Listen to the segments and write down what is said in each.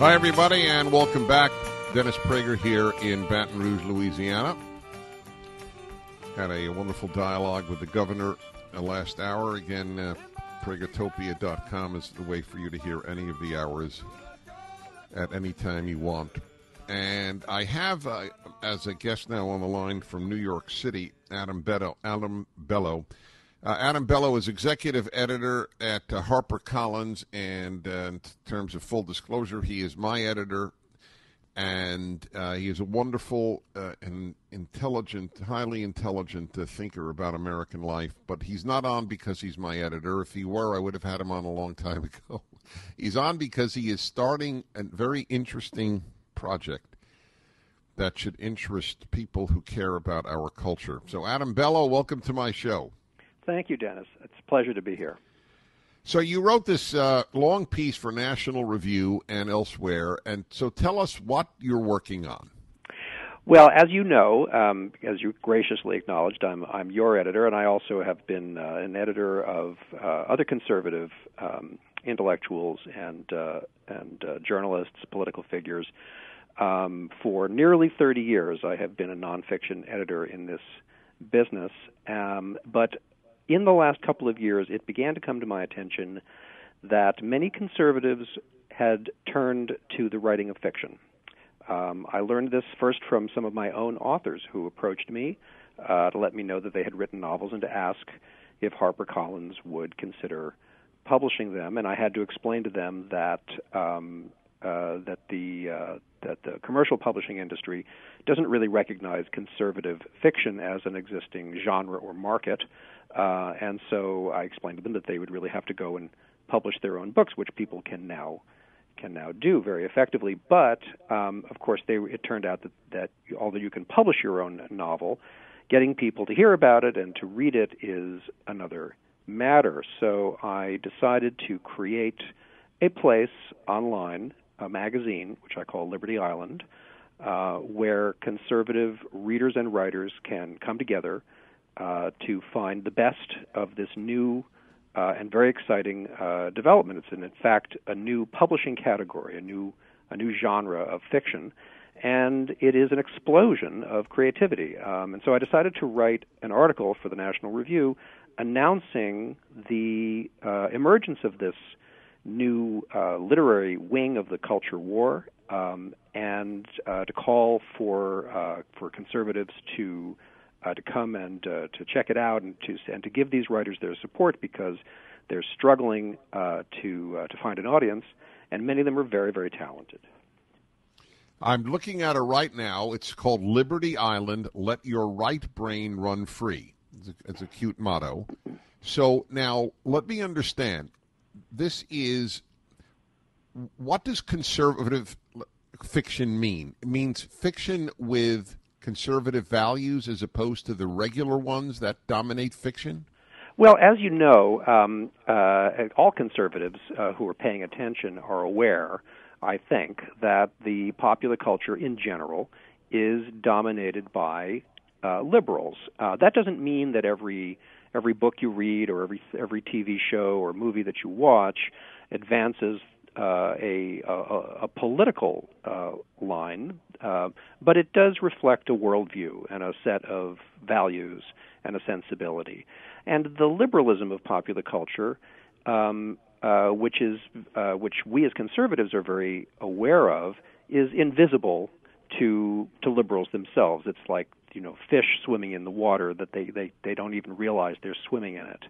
Hi, everybody, and welcome back. Dennis Prager here in Baton Rouge, Louisiana. Had a wonderful dialogue with the governor last hour. Again, pragertopia.com is the way for you to hear any of the hours at any time you want. And I have, as a guest now on the line from New York City, Adam Bellow. Adam Bellow is executive editor at HarperCollins, and in terms of full disclosure, he is my editor, and he is a wonderful and intelligent, highly intelligent thinker about American life, but he's not on because he's my editor. If he were, I would have had him on a long time ago. He's on because he is starting a very interesting project that should interest people who care about our culture. So, Adam Bellow, welcome to my show. Thank you, Dennis. It's a pleasure to be here. So you wrote this long piece for National Review and elsewhere, and so tell us what you're working on. Well, as you know, as you graciously acknowledged, I'm your editor, and I also have been an editor of other conservative intellectuals and journalists, political figures. For nearly 30 years, I have been a nonfiction editor in this business, but in the last couple of years, it began to come to my attention that many conservatives had turned to the writing of fiction. I learned this first from some of my own authors who approached me to let me know that they had written novels and to ask if HarperCollins would consider publishing them. And I had to explain to them that the commercial publishing industry doesn't really recognize conservative fiction as an existing genre or market. And so I explained to them that they would really have to go and publish their own books, which people can now do very effectively. But, of course, it turned out that although you can publish your own novel, getting people to hear about it and to read it is another matter. So I decided to create a place online, a magazine, which I call Liberty Island, where conservative readers and writers can come together to find the best of this new and very exciting development. It's in fact a new publishing category, a new genre of fiction, and it is an explosion of creativity. And so I decided to write an article for the National Review announcing the emergence of this new literary wing of the culture war, and to call for conservatives to come and to check it out and to give these writers their support because they're struggling to find an audience, and many of them are very, very talented. I'm looking at it right now. It's called Liberty Island, Let Your Right Brain Run Free. It's a cute motto. So now let me understand. This is, what does conservative fiction mean? It means fiction with conservative values as opposed to the regular ones that dominate fiction? Well, as you know, all conservatives who are paying attention are aware, I think, that the popular culture in general is dominated by liberals. That doesn't mean that every book you read or every TV show or movie that you watch advances a political line, but it does reflect a worldview and a set of values and a sensibility. And the liberalism of popular culture, which we as conservatives are very aware of, is invisible to liberals themselves. It's like, fish swimming in the water that they don't even realize they're swimming in it.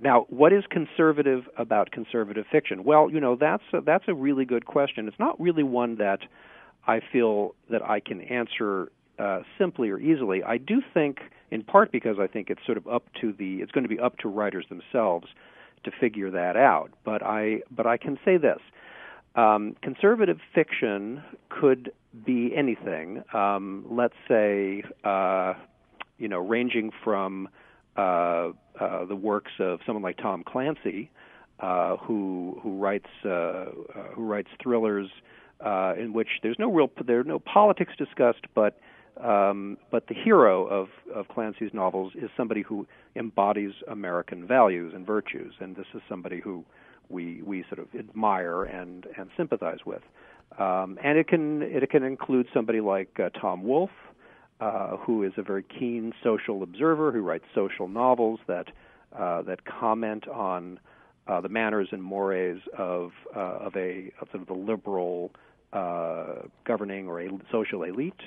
Now, what is conservative about conservative fiction? Well, that's a really good question. It's not really one that I feel that I can answer simply or easily. I do think, in part because I think it's sort of it's going to be up to writers themselves to figure that out. But I can say this. Conservative fiction could be anything. Let's say, ranging from the works of someone like Tom Clancy, who writes thrillers in which there are no politics discussed, but the hero of Clancy's novels is somebody who embodies American values and virtues, and this is somebody who we sort of admire and sympathize with. And it can include somebody like Tom Wolfe, who is a very keen social observer who writes social novels that comment on the manners and mores of sort of the liberal governing or a social elite.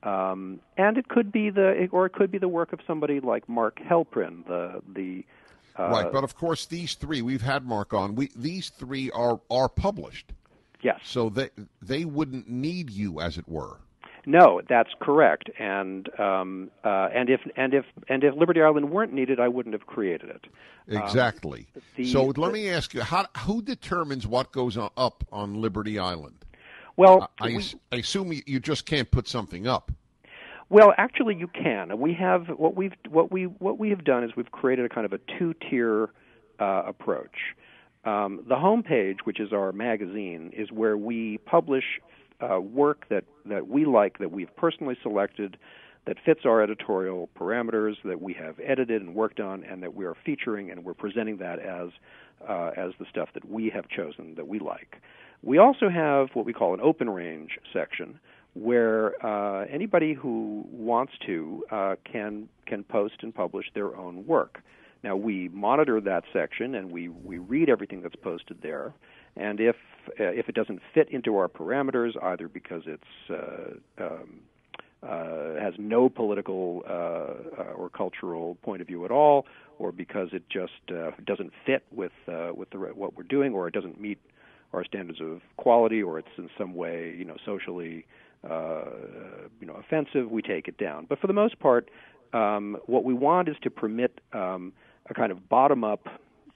And it could be the work of somebody like Mark Helprin, the right. But of course, these three we've had Mark on. These three are published. Yes. So they wouldn't need you, as it were. No, that's correct. And if Liberty Island weren't needed, I wouldn't have created it. Exactly. So let me ask you: who determines what goes up on Liberty Island? Well, I assume you just can't put something up. Well, actually, you can. We have what we have done is we've created a kind of a two-tier approach. The homepage, which is our magazine, is where we publish work that we like, that we've personally selected, that fits our editorial parameters, that we have edited and worked on, and that we are featuring, and we're presenting that as the stuff that we have chosen that we like. We also have what we call an open range section, where anybody who wants to can post and publish their own work. Now, we monitor that section, and we read everything that's posted there. And if it doesn't fit into our parameters, either because it's has no political or cultural point of view at all, or because it just doesn't fit with what we're doing, or it doesn't meet our standards of quality, or it's in some way socially offensive, we take it down. But for the most part, what we want is to permit a kind of bottom-up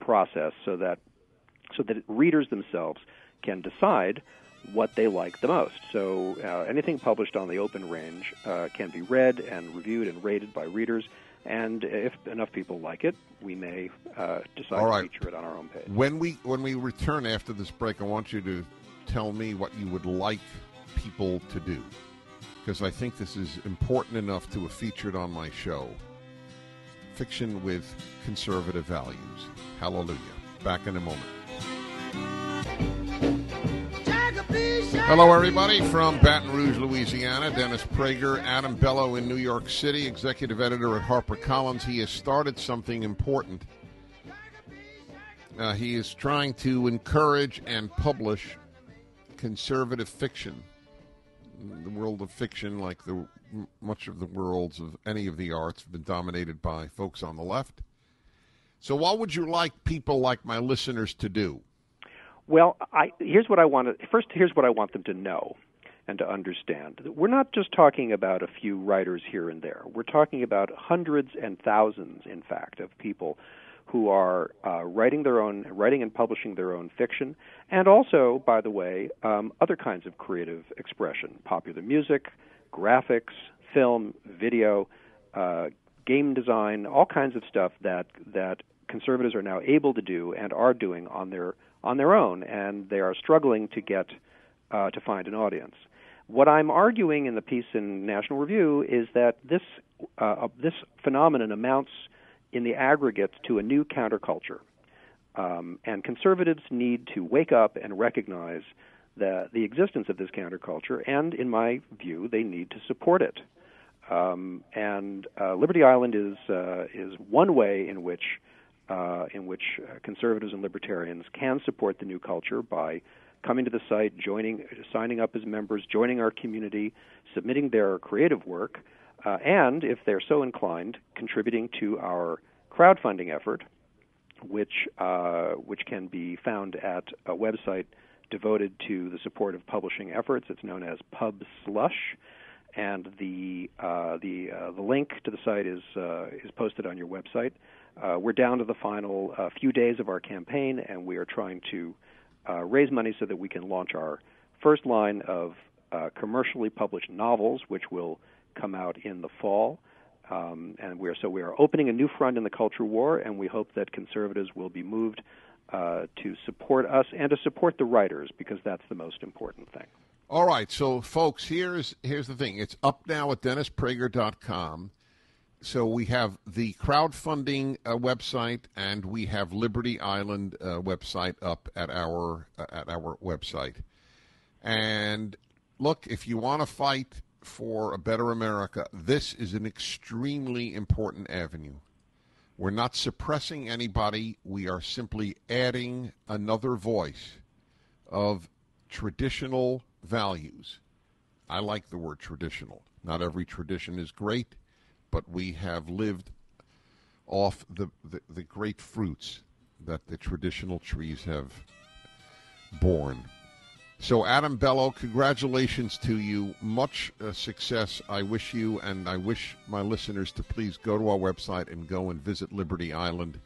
process so that readers themselves can decide what they like the most. So anything published on the open range can be read and reviewed and rated by readers, and if enough people like it, we may decide to feature it on our own page. When we return after this break, I want you to tell me what you would like people to do, because I think this is important enough to have featured on my show. Fiction with conservative values. Hallelujah. Back in a moment. Hello, everybody, from Baton Rouge, Louisiana. Dennis Prager, Adam Bellow in New York City, executive editor at HarperCollins. He has started something important. He is trying to encourage and publish conservative fiction. The world of fiction, like much of the worlds of any of the arts, have been dominated by folks on the left. So what would you like people like my listeners to do? Well, here's what I want them to know and to understand. We're not just talking about a few writers here and there. We're talking about hundreds and thousands, in fact, of people who are writing and publishing their own fiction, and also, by the way, other kinds of creative expression: popular music, graphics, film, video, game design, all kinds of stuff that conservatives are now able to do and are doing on their own, and they are struggling to get to find an audience. What I'm arguing in the piece in National Review is that this phenomenon amounts in the aggregate to a new counterculture, and conservatives need to wake up and recognize the existence of this counterculture, and in my view, they need to support it. And Liberty Island is one way in which conservatives and libertarians can support the new culture by coming to the site, signing up as members, joining our community, submitting their creative work, and, if they're so inclined, contributing to our crowdfunding effort, which can be found at a website devoted to the support of publishing efforts. It's known as Pub Slush, and the link to the site is posted on your website. We're down to the final few days of our campaign, and we are trying to raise money so that we can launch our first line of commercially published novels, which will come out in the fall. And we are opening a new front in the culture war, and we hope that conservatives will be moved to support us and to support the writers, because that's the most important thing. All right, so folks, here's the thing. It's up now at DennisPrager.com. So we have the crowdfunding website, and we have Liberty Island website up at our website. And look, if you want to fight for a better America, this is an extremely important avenue. We're not suppressing anybody. We are simply adding another voice of traditional values. I like the word traditional. Not every tradition is great, but we have lived off the great fruits that the traditional trees have borne. So, Adam Bellow, congratulations to you. Much success I wish you, and I wish my listeners to please go to our website and go and visit Liberty Island.